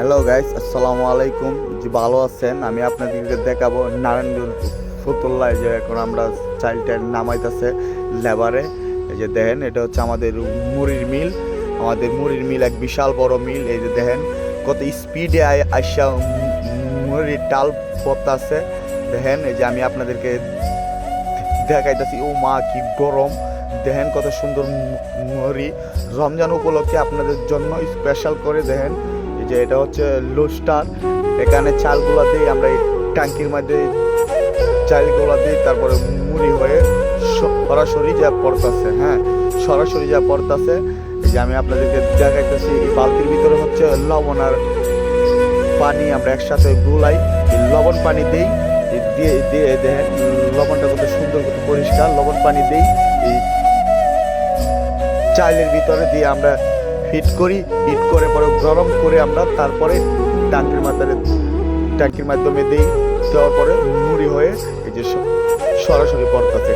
Hello guys, আসসালামু আলাইকুম। যে ভালো আছেন? আমি আপনাদেরকে দেখাবো নারায়ণগঞ্জ ফতুল্লায় যে এখন আমরা চাইল্ডটা নামাইতেছে লেবারে। এই যে দেখেন, এটা হচ্ছে আমাদের মুড়ির মিল। আমাদের মুড়ির মিল এক বিশাল বড় মিল। এই যে দেখেন কত স্পিডে আইসা মুড়ির টাল পড়তাছে। দেখেন, এই যে আমি আপনাদেরকে দেখাইতেছি। ও মা, কি গরম! দেখেন কত সুন্দর মুড়ি রমজান উপলক্ষে আপনাদের জন্য স্পেশাল করে। দেখেন, এই যে এটা হচ্ছে লোস্টার। এখানে চালগুলা দিই আমরা, এই ট্যাঙ্কির মধ্যে চালগুলা দিই, তারপরে মুড়ি হয়ে সরাসরি যা পড়তেছে। হ্যাঁ, সরাসরি যা পড়তেছে। এই যে আমি আপনাদেরকে দেখাইতেছি, এই বালতির ভিতরে হচ্ছে লবণ আর পানি আমরা একসাথে গুলাই। লবণ পানি দিই, দিয়ে দিয়ে দেখেন লবণটা কত সুন্দর, কত পরিষ্কার। লবণ পানি দিই এই চাইলের ভিতরে দিয়ে আমরা হিট করি। হিট করে পরে গরম করে আমরা তারপরে ট্যাঙ্কির মাধ্যমে দিই। দেওয়ার পরে মুড়ি হয়ে এই যে সরাসরি পড়তেছে।